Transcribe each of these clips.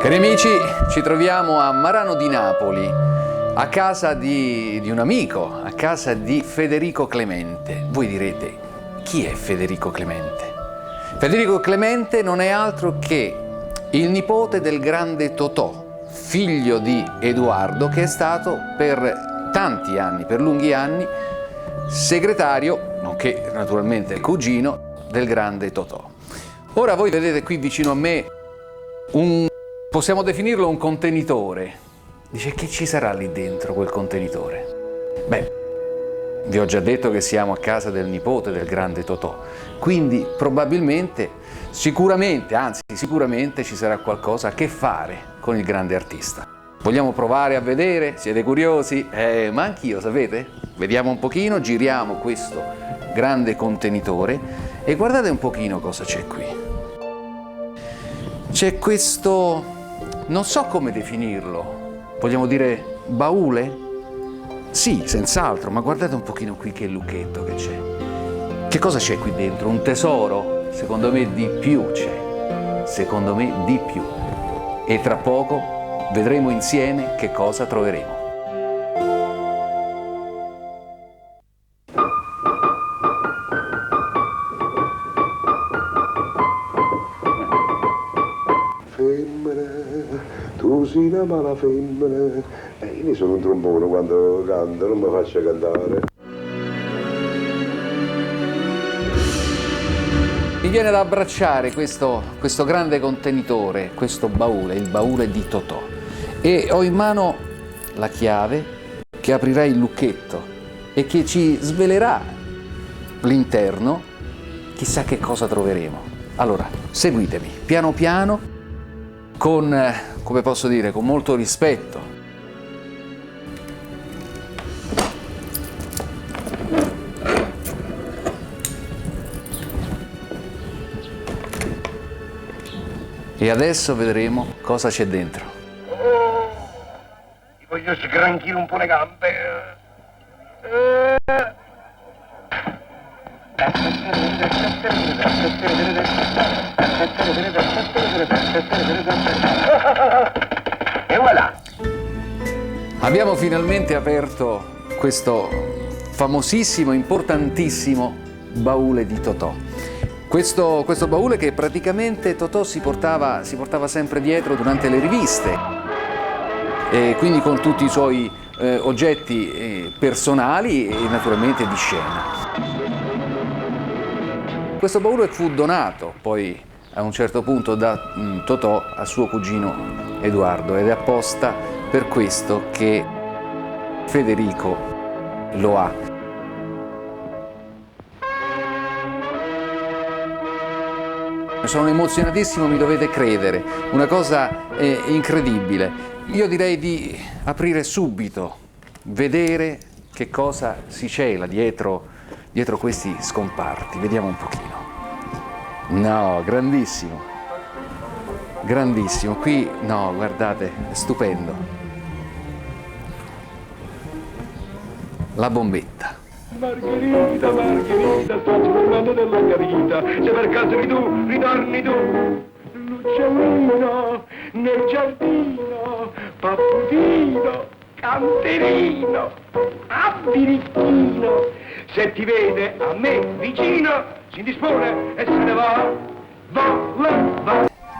Cari amici, ci troviamo a Marano di Napoli, a casa di un amico, a casa di Federico Clemente. Voi direte, chi è Federico Clemente? Federico Clemente non è altro che il nipote del grande Totò, figlio di Edoardo, che è stato per tanti anni, per lunghi anni, segretario, nonché naturalmente il cugino, del grande Totò. Ora voi vedete qui vicino a me possiamo definirlo un contenitore. Dice, che ci sarà lì dentro quel contenitore? Beh, vi ho già detto che siamo a casa del nipote del grande Totò, quindi probabilmente, sicuramente ci sarà qualcosa a che fare con il grande artista. Vogliamo provare a vedere? Siete curiosi? Ma anch'io, sapete? Vediamo un pochino, giriamo questo grande contenitore e guardate un pochino cosa c'è qui. C'è questo, non so come definirlo, vogliamo dire baule? Sì, senz'altro, ma guardate un pochino qui che lucchetto che c'è. Che cosa c'è qui dentro? Un tesoro? Secondo me di più c'è, secondo me di più. E tra poco vedremo insieme che cosa troveremo. Tu sei una mala femmina. Io sono un trombone quando canto, non mi faccio cantare. Mi viene da abbracciare questo grande contenitore, questo baule, il baule di Totò. E ho in mano la chiave che aprirà il lucchetto e che ci svelerà l'interno, chissà che cosa troveremo. Allora, seguitemi, piano piano, con, come posso dire, con molto rispetto. E adesso vedremo cosa c'è dentro. Ti voglio sgranchire un po' le gambe. E voilà! Abbiamo finalmente aperto questo famosissimo, importantissimo baule di Totò. Questo baule che praticamente Totò si portava sempre dietro durante le riviste, e quindi con tutti i suoi oggetti personali e naturalmente di scena. Questo baule fu donato poi a un certo punto da Totò a suo cugino Edoardo ed è apposta per questo che Federico lo ha. Sono emozionatissimo, mi dovete credere, una cosa incredibile. Io direi di aprire subito, vedere che cosa si cela dietro questi scomparti. Vediamo un pochino. No, grandissimo, grandissimo. Qui, no, guardate, è stupendo. La bombetta. Margherita, Margherita, sto tornando della carita, se per caso ritorni tu, l'uccellino nel giardino, papputino, canterino, abbirichino, se ti vede a me vicino, si indispone e se ne va.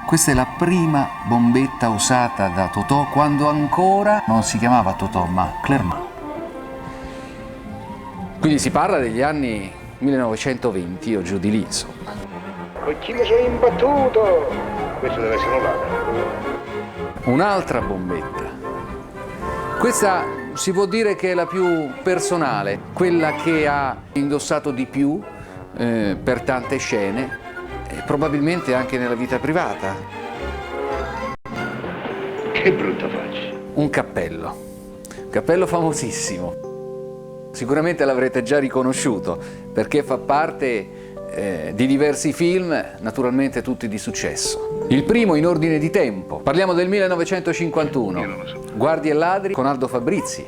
Questa è la prima bombetta usata da Totò quando ancora non si chiamava Totò, ma Clermont. Quindi si parla degli anni 1920 o giù di lì, insomma. Con chi mi sono imbattuto? Questo deve essere un lago. Un'altra bombetta. Questa si può dire che è la più personale, quella che ha indossato di più per tante scene e probabilmente anche nella vita privata. Che brutta faccia. Un cappello famosissimo. Sicuramente l'avrete già riconosciuto perché fa parte di diversi film, naturalmente tutti di successo. Il primo in ordine di tempo, parliamo del 1951, Guardie e ladri con Aldo Fabrizi,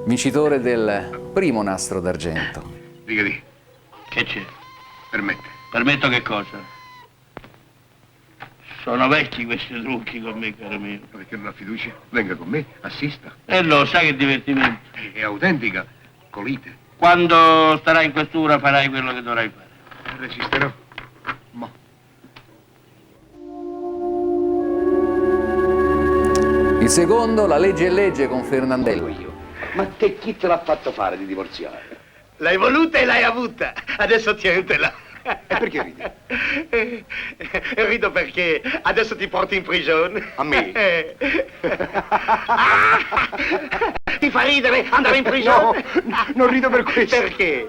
vincitore del primo Nastro d'Argento. Dica di. Che c'è? Permette. Permetto che cosa? Sono vecchi questi trucchi con me, caro mio. Perché non ha fiducia? Venga con me, assista. Lo sai che divertimento. È autentica, colite. Quando starai in questura farai quello che dovrai fare. Resisterò. Ma. Il secondo, La legge è legge con Fernandello. Ma te chi te l'ha fatto fare di divorziare? L'hai voluta e l'hai avuta. Adesso tientela. E perché ridi? Rido perché adesso ti porti in prigione. A me? Ti fa ridere andare in prigione? No, non rido per questo. Perché?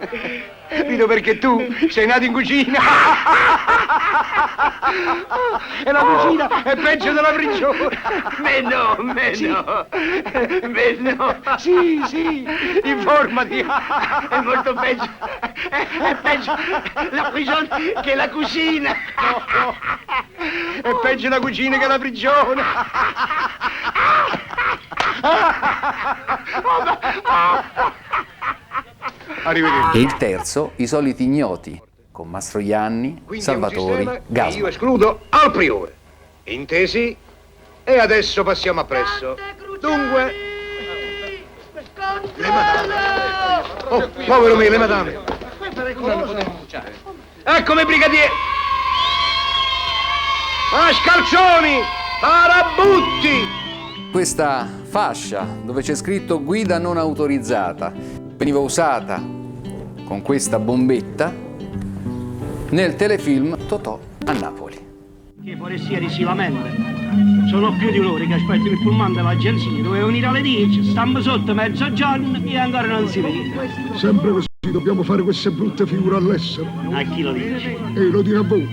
Rido perché tu sei nato in cucina. E la cucina è peggio della prigione. Meno. Sì, informati. È molto peggio. È peggio la prigione che la cucina. No. È peggio la cucina che la prigione. Arrivederci. E il terzo, I soliti ignoti con Mastroianni, Quindi Salvatori, è un sistema che io Gassman. escludo al priore. Intesi? E adesso passiamo appresso. Dunque, le madame. Oh, povero me, le madame. Eccomi, brigadiere. A scalcioni, parabutti. Questa fascia dove c'è scritto guida non autorizzata veniva usata con questa bombetta nel telefilm Totò a Napoli. Che forestieri si lamenta. Sono più di un'ora che aspettano il pullman dell'agenzia. Doveva venire alle 10, stiamo sotto mezzogiorno e ancora non si vede. Sempre così dobbiamo fare queste brutte figure all'estero. A chi lo dice? E lo dico a voi,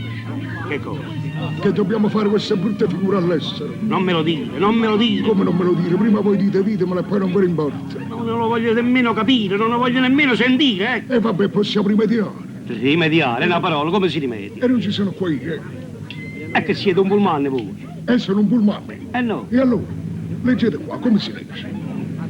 Che cosa? che dobbiamo fare queste brutte figure all'estero. Non me lo dire, non me lo dire. Come non me lo dire? Prima voi ditemelo e poi non ve ne importa. Non lo voglio nemmeno capire, non lo voglio nemmeno sentire, E vabbè, possiamo rimediare. Rimediare, è una parola, come si rimedia? E non ci sono qui, È che siete un pullman voi. E sono un pullman. No. E allora? Leggete qua, come si legge?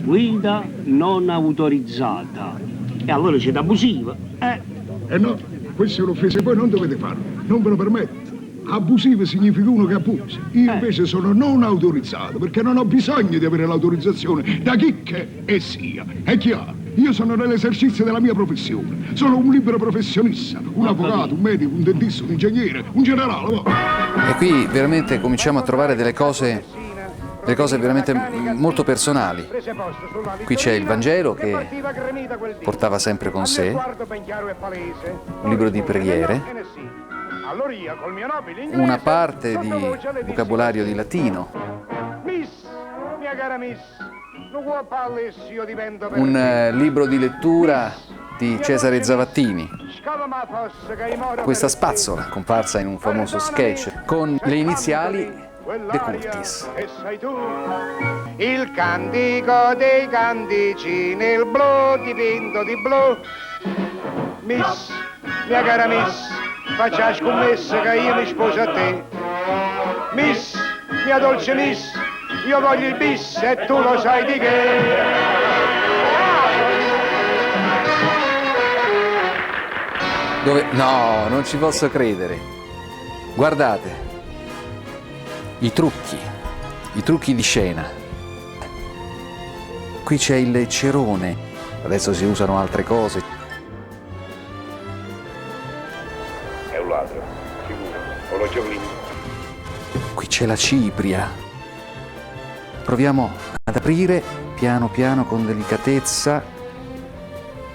Guida non autorizzata. E allora siete abusiva, E no, queste sono offese, voi non dovete farlo, non ve lo permetto. Abusivo significa uno che abusa. Io invece sono non autorizzato, perché non ho bisogno di avere l'autorizzazione da chi che e sia. È chiaro? Io sono nell'esercizio della mia professione. Sono un libero professionista, un avvocato, un medico, un dentista, un ingegnere, un generale. E qui veramente cominciamo a trovare delle cose veramente molto personali. Qui c'è il Vangelo che portava sempre con sé, un libro di preghiere, una parte di vocabolario di latino, un libro di lettura di Cesare Zavattini, questa spazzola comparsa in un famoso sketch con le iniziali De Curtis. Il cantico dei cantici nel blu dipinto di blu. Miss, mia cara Miss, faccia la scommessa che io mi sposo a te. Miss, mia dolce Miss, io voglio il bis e tu lo sai di che. Dove? No, non ci posso credere. Guardate, i trucchi di scena. Qui c'è il cerone, adesso si usano altre cose. È un ladro, sicuro, o lo giovino. Qui c'è la cipria. Proviamo ad aprire piano piano con delicatezza.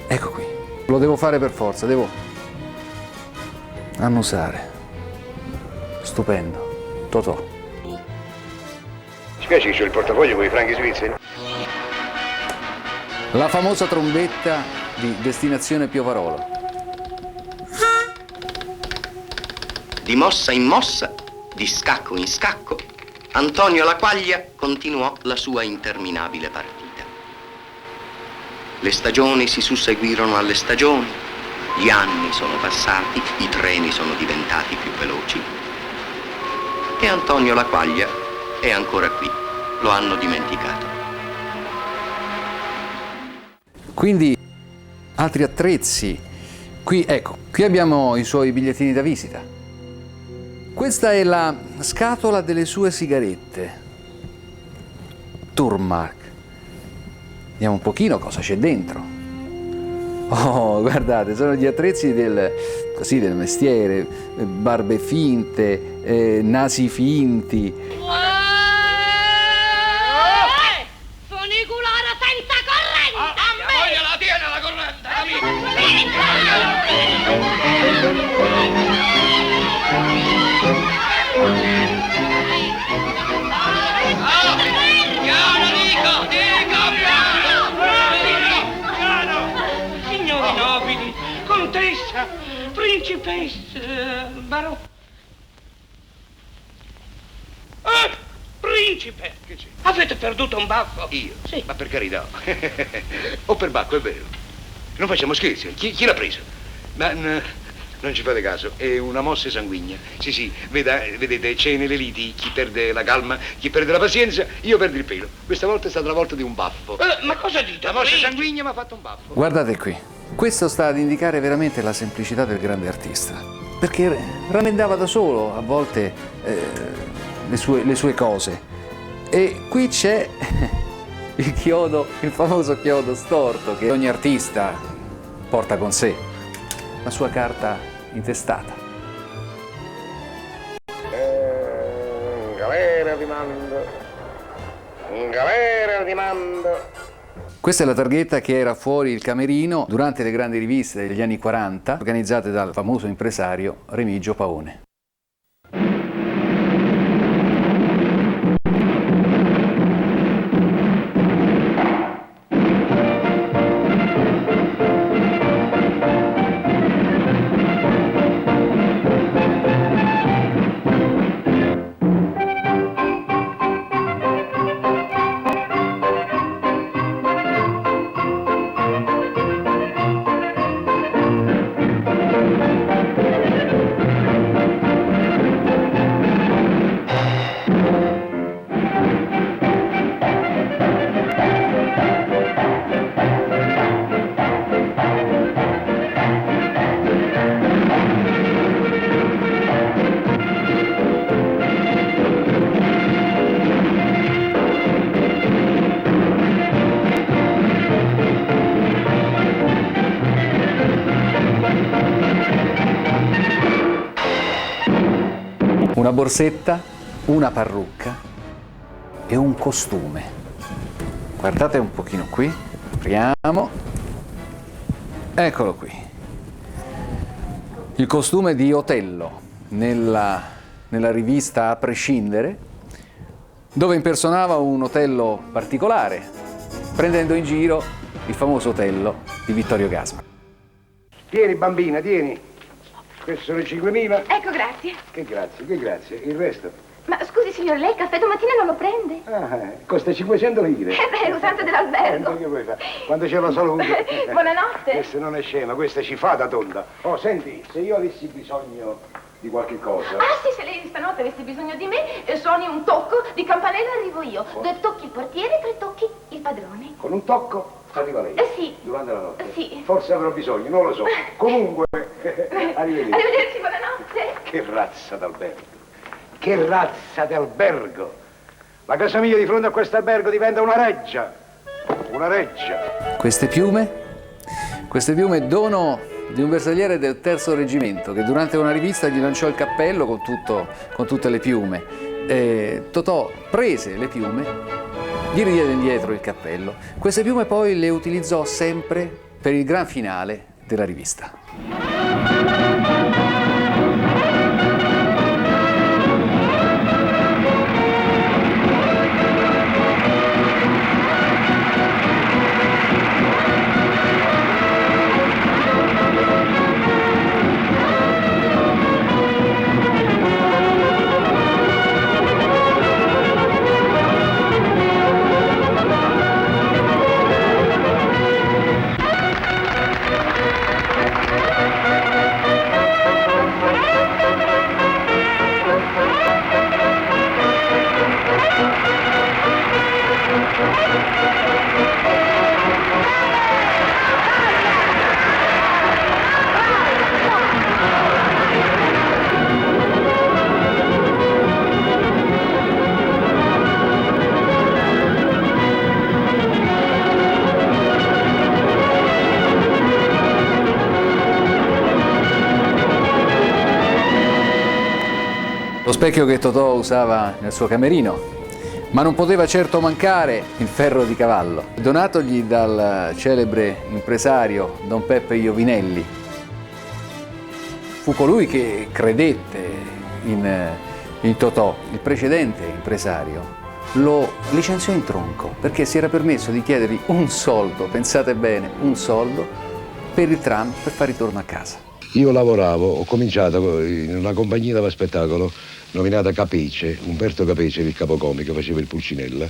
Ecco qui. Lo devo fare per forza, devo annusare. Stupendo. Totò. Ci piace che c'ho il portafoglio con i franchi svizzeri? La famosa trombetta di Destinazione Piovarolo. Di mossa in mossa, di scacco in scacco, Antonio Laquaglia continuò la sua interminabile partita. Le stagioni si susseguirono alle stagioni, gli anni sono passati, i treni sono diventati più veloci e Antonio Laquaglia è ancora qui, lo hanno dimenticato. Quindi altri attrezzi. Qui, ecco, qui abbiamo i suoi bigliettini da visita. Questa è la scatola delle sue sigarette. Turmark. Vediamo un pochino cosa c'è dentro. Oh, guardate, sono gli attrezzi del mestiere, barbe finte, nasi finti. Funicolare senza corrente! A me! Voglio la tiene la corrente, Signori nobili, contessa, principessa, barone. Principe! Che c'è? Avete perduto un baffo? Io? Sì. Ma per carità. O per bacco, è vero. Non facciamo scherzi. Chi l'ha preso? Ma non ci fate caso, è una mossa sanguigna. Sì, vedete, c'è nelle liti chi perde la calma, chi perde la pazienza, io perdo il pelo. Questa volta è stata la volta di un baffo. Ma cosa dite? La mossa sanguigna mi ha fatto un baffo. Guardate qui, questo sta ad indicare veramente la semplicità del grande artista, perché rammendava da solo a volte le sue cose. E qui c'è il chiodo, il famoso chiodo storto che ogni artista porta con sé, la sua carta intestata. Galera di mando. Galera di mando. Questa è la targhetta che era fuori il camerino durante le grandi riviste degli anni 40, organizzate dal famoso impresario Remigio Paone. Una borsetta, una parrucca e un costume. Guardate un pochino qui, apriamo. Eccolo qui. Il costume di Otello nella rivista A prescindere, dove impersonava un Otello particolare, prendendo in giro il famoso Otello di Vittorio Gassman. Tieni bambina, tieni. Questi sono 5.000. Ecco, grazie. Che grazie. Il resto? Ma scusi, signore, lei il caffè domattina non lo prende? Costa 500 lire. Beh, è l'usanza dell'albergo. Che vuoi fare? Quando c'è la salute. Buonanotte. Questa non è scema, questa ci fa da tonda. Oh, senti, se io avessi bisogno di qualche cosa... Ah, sì, se lei stanotte avesse bisogno di me, suoni un tocco, di campanella arrivo io. 2 tocchi il portiere, 3 tocchi il padrone. Con un tocco arriva lei? Sì. Durante la notte? Sì. Forse avrò bisogno, non lo so. Comunque, arrivederci. Arrivederci, buonanotte. Che razza d'albergo. Che razza d'albergo. La casa mia di fronte a questo albergo diventa una reggia. Una reggia. Queste piume dono di un bersagliere del 3° reggimento che durante una rivista gli lanciò il cappello con tutte le piume. Totò prese le piume, gli ridiede indietro il cappello. Queste piume poi le utilizzò sempre per il gran finale della rivista. Lo specchio che Totò usava nel suo camerino, ma non poteva certo mancare il ferro di cavallo, donatogli dal celebre impresario Don Peppe Iovinelli. Fu colui che credette in Totò. Il precedente impresario lo licenziò in tronco perché si era permesso di chiedergli un soldo, pensate bene, un soldo per il tram per fare ritorno a casa. Io lavoravo, ho cominciato in una compagnia da spettacolo nominata Capice, Umberto Capice, il capocomico, faceva il Pulcinella.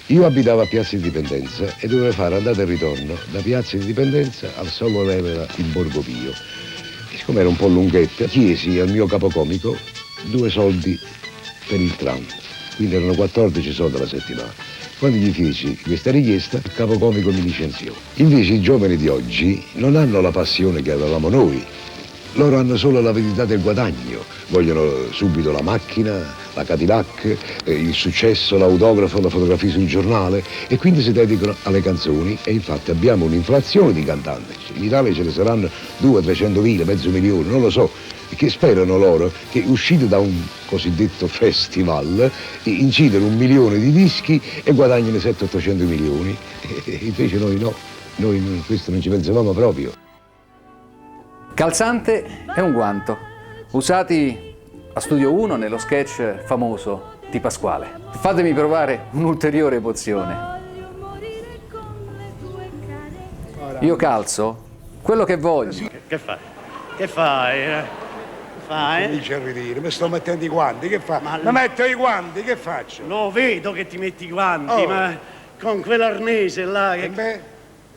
Io abitavo a Piazza Indipendenza e dovevo fare andata e ritorno da Piazza Indipendenza al Solo Levera in Borgo Pio. E siccome era un po' lunghetta, chiesi al mio capocomico 2 soldi per il tram, quindi erano 14 soldi alla settimana. Quando gli feci questa richiesta, il capocomico mi licenziò. Invece i giovani di oggi non hanno la passione che avevamo noi. Loro hanno solo l'avidità del guadagno, vogliono subito la macchina, la Cadillac, il successo, l'autografo, la fotografia sul giornale e quindi si dedicano alle canzoni e infatti abbiamo un'inflazione di cantanti. In Italia ce ne saranno 200.000-300.000, mezzo milione, non lo so, che sperano loro che usciti da un cosiddetto festival incidono 1 milione di dischi e guadagnano 700-800 milioni. E invece noi no, noi questo non ci pensavamo proprio. Calzante è un guanto, usati a Studio 1 nello sketch famoso di Pasquale. Fatemi provare un'ulteriore emozione. Io calzo quello che voglio. Che fai? Che fai? Fai? Comincia a ridere, mi sto mettendo i guanti, che fa? Mi metto i guanti, che faccio? Lo vedo che ti metti i guanti, Oh. ma con quell'arnese là E che... beh,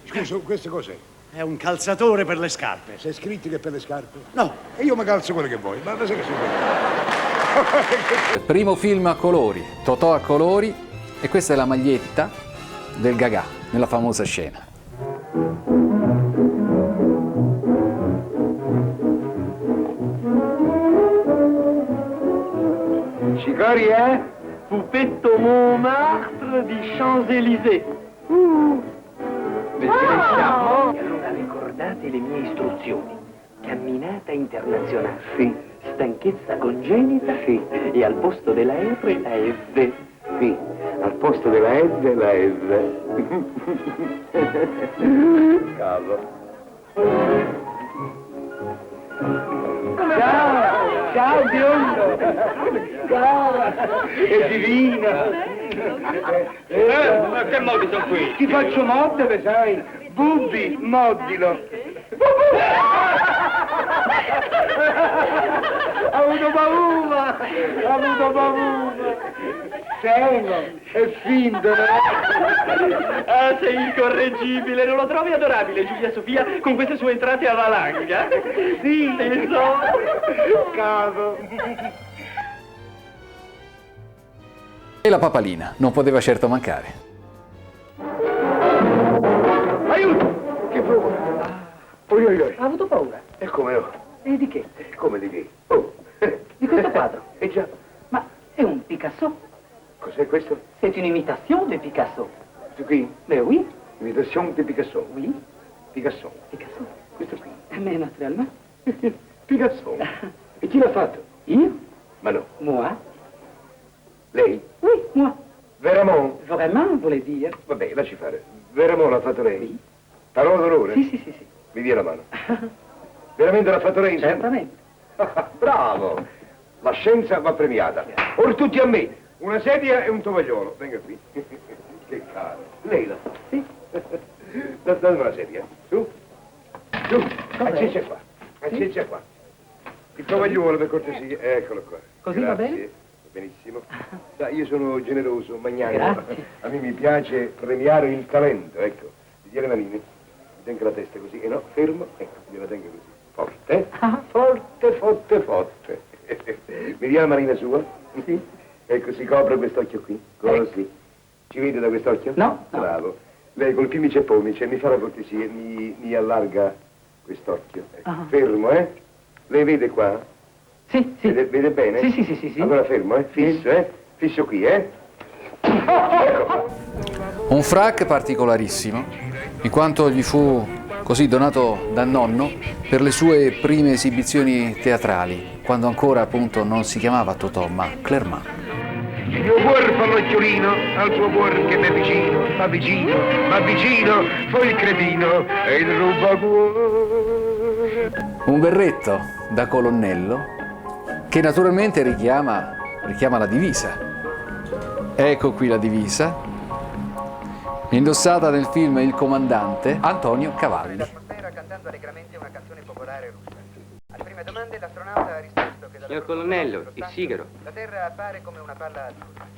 scusa, questo cos'è? È un calzatore per le scarpe. Sei scritto che è per le scarpe? No. E io mi calzo quello che vuoi, ma sai che sono? Primo film a colori, Totò a colori, e questa è la maglietta del Gagà nella famosa scena. Cicori, Pupetto Montmartre di Champs-Élysées. Wow. E allora ricordate le mie istruzioni. Camminata internazionale. Sì. Stanchezza congenita. Sì. E al posto della R la F. Sì, al posto della S la S. Cavolo. Ciao biondo! Ciao! È divina! Ma che modi sono qui? Ti faccio moddere, sai? Bubbi, moddilo! Ha avuto paura! Ha avuto paura! Servo! È finto, no? Ah, sei incorreggibile, non lo trovi adorabile, Giulia Sofia, con queste sue entrate a valanga? Sì! Tesoro! Capo! E la papalina non poteva certo mancare. Aiuto! Che paura! Oi, oi, oi! Ha avuto paura? E come no? E di che? Come di che? Oh! Di questo quadro? Eh già! Ma è un Picasso. Cos'è questo? C'est une imitation de Picasso. Questo qui? Mais oui, Imitation di Picasso. oui, Picasso. Picasso. Questo qui. Mais naturellement. Picasso. E chi l'ha fatto? Io? Ma no. Moi? Lei? Oui, moi. Veramon? Vraiment, voulez dire? Vabbè, lasci fare. Veramon l'ha fatto lei? Parola d'onore? Sì, sì, sì, sì. Mi dia la mano. Veramente l'ha fatto lei? Certamente. Bravo! La scienza va premiata. Ora tutti a me. Una sedia e un tovagliolo. Venga qui. Che caro. Lei l'ha fatto? Sì. Datemi una sedia. Su. Su. Cos'è? Acceccia qua. Acceccia qua. Il tovagliolo per cortesia. Eccolo qua. Così va Grazie. bene? Benissimo. Sa, io sono generoso, magnanimo. Grazie. A me mi piace premiare il talento, ecco. Mi dia le manine, mi tenga la testa così, e no, fermo, ecco, me la tenga così. Forte, forte, forte, forte. Mi dia la manina sua? Sì. Ecco, si copre quest'occhio qui, così. Ci vede da quest'occhio? No, no. Bravo. Lei col pimice e pomice mi fa la cortesia, mi allarga quest'occhio. Ecco. Ah. Fermo, eh? Lei vede qua? Sì, sì. Vede bene? Sì, sì, sì, sì, sì. Allora fermo, fisso, fisso qui, Ecco. Un frac particolarissimo, in quanto gli fu così donato da nonno per le sue prime esibizioni teatrali, quando ancora appunto non si chiamava Totò, ma Clermont. Il mio cuore fa l'occhiolino al tuo cuore che mi è vicino, ma vicino, poi il cretino e il rubacuore. Un berretto da colonnello che naturalmente richiama la divisa. Ecco qui la divisa, indossata nel film Il comandante, Antonio Cavalli. Cantando allegramente una canzone popolare russa. Alle prime domande l'astronauta ha risposto che Signor colonnello, il sigaro. la Terra appare come una palla azzurra.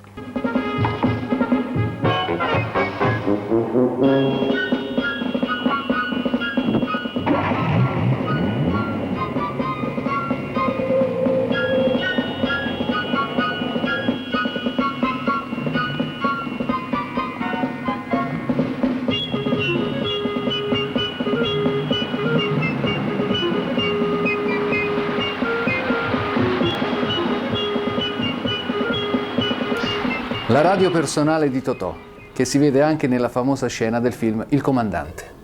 La radio personale di Totò, che si vede anche nella famosa scena del film Il comandante.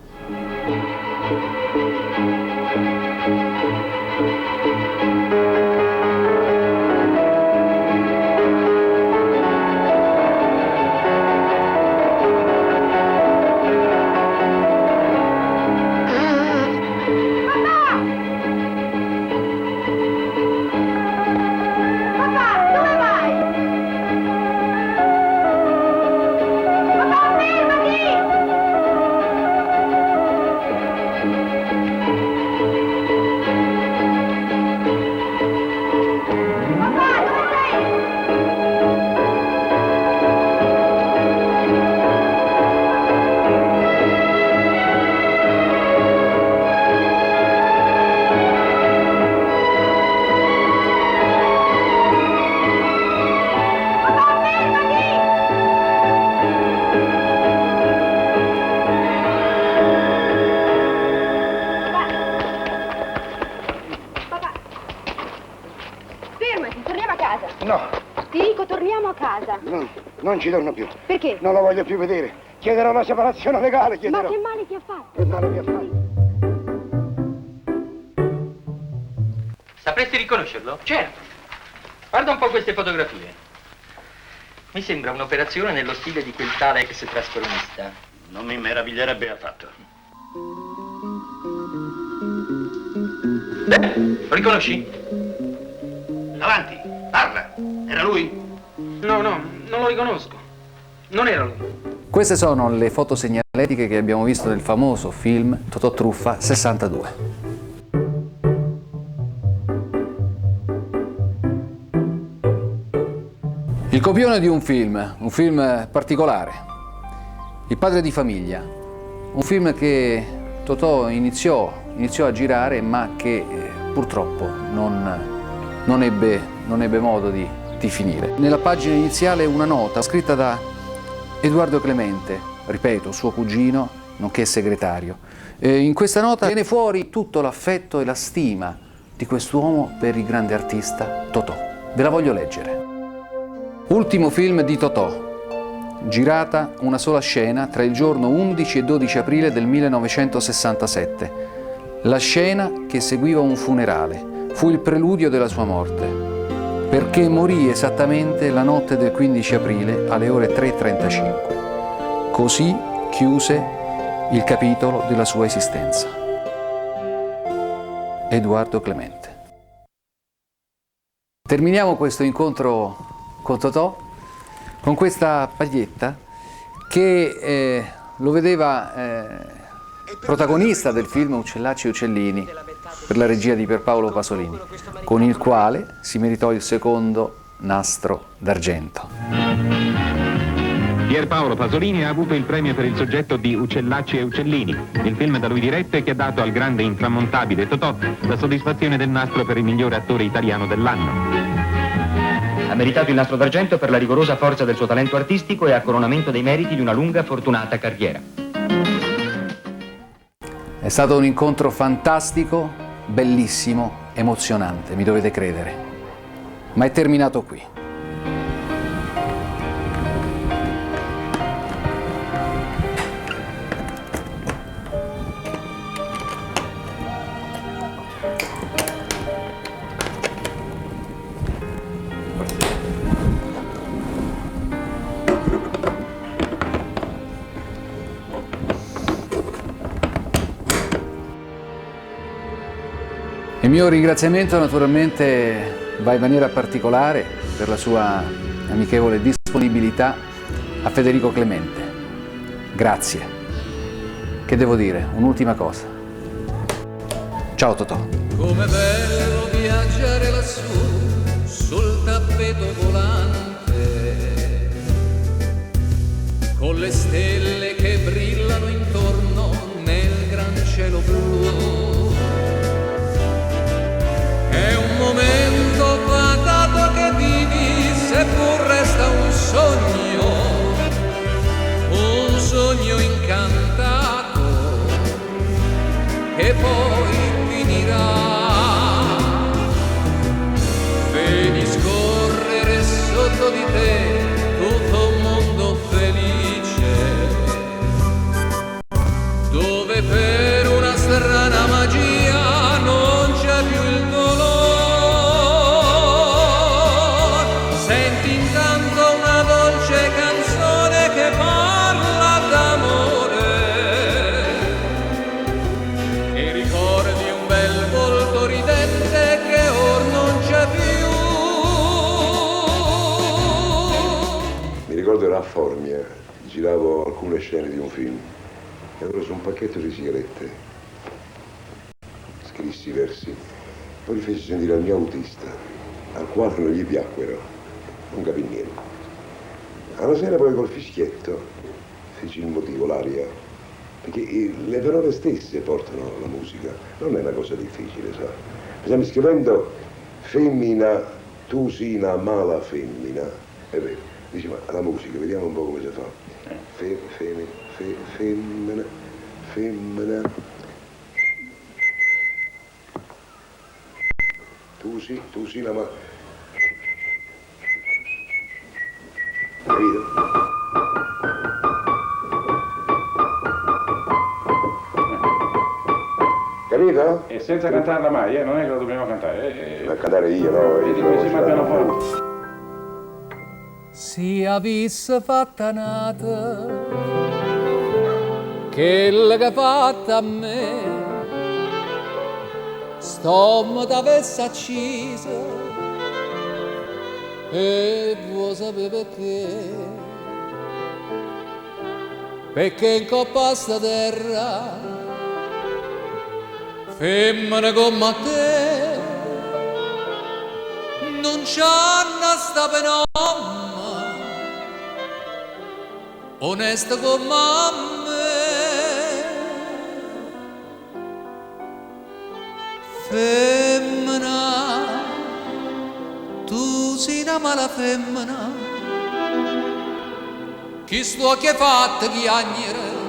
Non ci torno più. Perché? Non lo voglio più vedere. Chiederò la separazione legale, chiederò. Ma che male ti ha fatto? Che male mi ha fatto? Sapresti riconoscerlo? Certo. Guarda un po' queste fotografie. Mi sembra un'operazione nello stile di quel tale ex trasformista. Non mi meraviglierebbe affatto. Lo riconosci? Avanti, parla. Era lui? No, non lo riconosco. Non era lui. Queste sono le foto segnaletiche che abbiamo visto nel famoso film Totò Truffa 62. Il copione di un film particolare, Il padre di famiglia, un film che Totò iniziò a girare ma che purtroppo non ebbe modo di finire. Nella pagina iniziale una nota scritta da Edoardo Clemente, ripeto, suo cugino, nonché segretario. In questa nota viene fuori tutto l'affetto e la stima di quest'uomo per il grande artista Totò. Ve la voglio leggere. Ultimo film di Totò, girata una sola scena tra il giorno 11 e 12 aprile del 1967. La scena che seguiva un funerale fu il preludio della sua morte, perché morì esattamente la notte del 15 aprile alle ore 3:35. Così chiuse il capitolo della sua esistenza. Edoardo Clemente. Terminiamo questo incontro con Totò con questa paglietta che lo vedeva protagonista del film Uccellacci e Uccellini per la regia di Pierpaolo Pasolini, con il quale si meritò il secondo nastro d'argento. Pierpaolo Pasolini ha avuto il premio per il soggetto di Uccellacci e Uccellini, il film da lui diretto e che ha dato al grande intramontabile Totò la soddisfazione del nastro per il migliore attore italiano dell'anno. Ha meritato il nastro d'argento per la rigorosa forza del suo talento artistico e a coronamento dei meriti di una lunga, fortunata carriera. È stato un incontro fantastico, bellissimo, emozionante, mi dovete credere. Ma è terminato qui. mio ringraziamento naturalmente va in maniera particolare per la sua amichevole disponibilità a Federico Clemente. Grazie. Che devo dire? Un'ultima cosa. Ciao Totò. Come bello viaggiare lassù sul tappeto volante, con le stelle che brillano intorno nel gran cielo blu. È un momento fatato che vivi, seppur resta un sogno incantato che poi finirà. Vedi scorrere sotto di te tutto un mondo felice, dove per una strana magia non c'è più il dolore. Senti intanto una dolce canzone che parla d'amore e ricordi un bel volto ridente che or non c'è più. Mi ricordo ero a Formia, giravo alcune scene di un film e avevo su un pacchetto di sigarette. Scrissi i versi, poi li feci sentire al mio autista, al quale non gli piacquero, non capì niente. Alla sera poi col fischietto feci il motivo, l'aria, perché le parole stesse portano la musica, non è una cosa difficile, sa. Per esempio scrivendo femmina, tu sei una mala femmina, è vero, dici ma la musica, vediamo un po' come si fa. Femmina. Tu sei una mala... Capito? Capito? E senza cantarla mai, non è che la dobbiamo cantare. A cantare io, no? Vedi come si mangiano forte. Si avesse fatta nata quella che ha fatta a me, stomma t'avesse accisa e vuoi sapere perché? Perché in coppa a sta terra femmine come te non c'hanno sta penoma onesta come me. Femmina, tu sei una mala femmina, chi sto che fatta chiagnere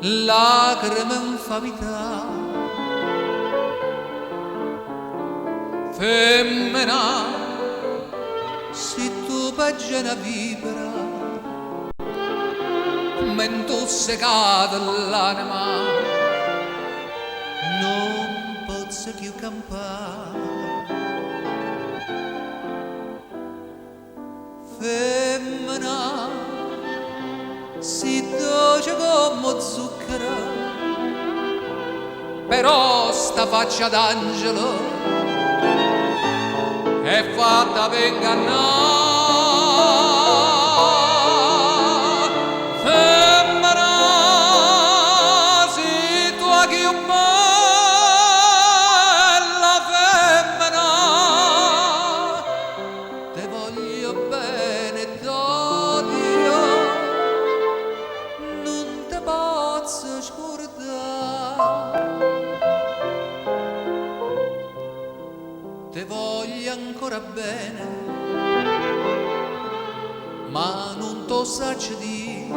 lacrime infamità. Femmina, se tu paggi una vipera mentre secata l'anima non posso più campare. Femmina, si dolce come zucchero, però sta faccia d'angelo è fatta per ingannare. Femmina, si tua chi un bella femmina, te voglio bene d'odio, non te posso scordare. Te voglio ancora bene, ma non t'o saccio dire,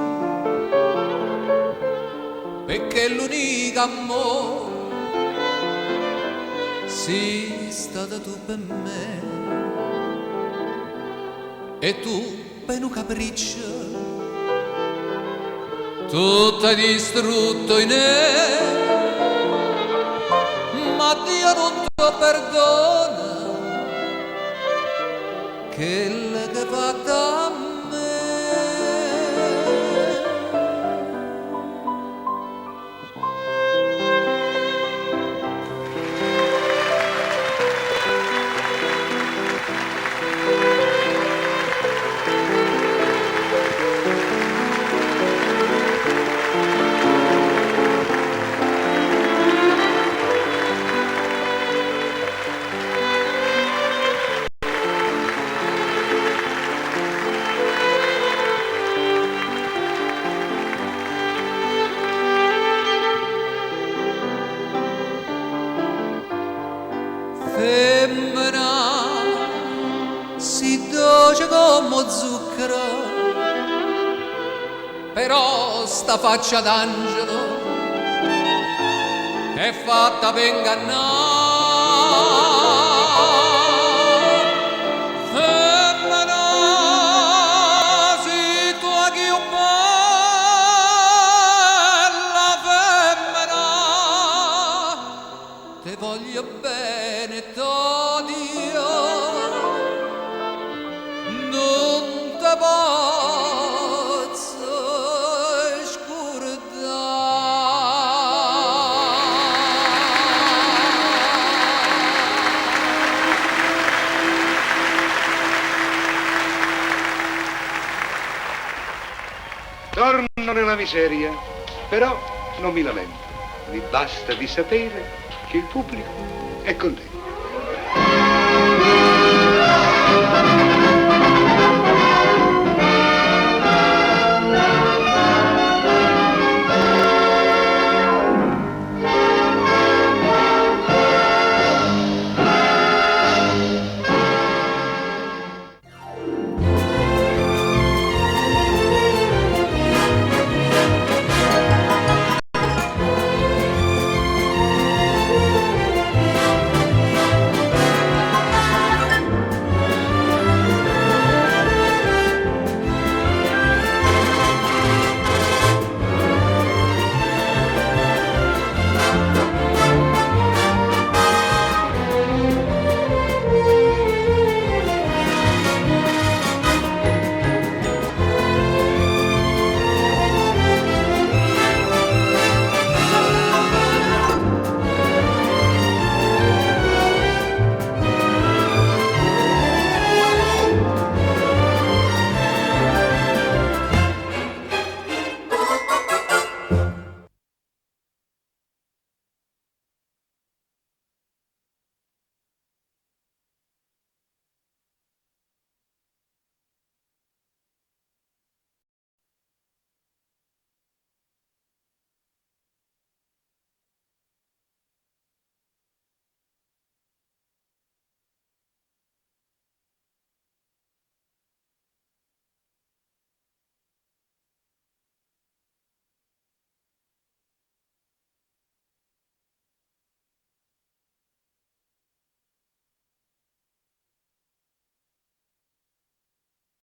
perché l'unica amore sei stata tu per me, e tu per un capriccio tutto hai distrutto in me, ma Dio non ti perdona quella che fa da me. così dolce come zucchero, però sta faccia d'angelo è fatta per ingannare. Femmina, si tu chi un bella femmina, te voglio bene t'odio, non te posso Torno nella miseria, però non mi lamento. Mi basta di sapere che il pubblico è contento.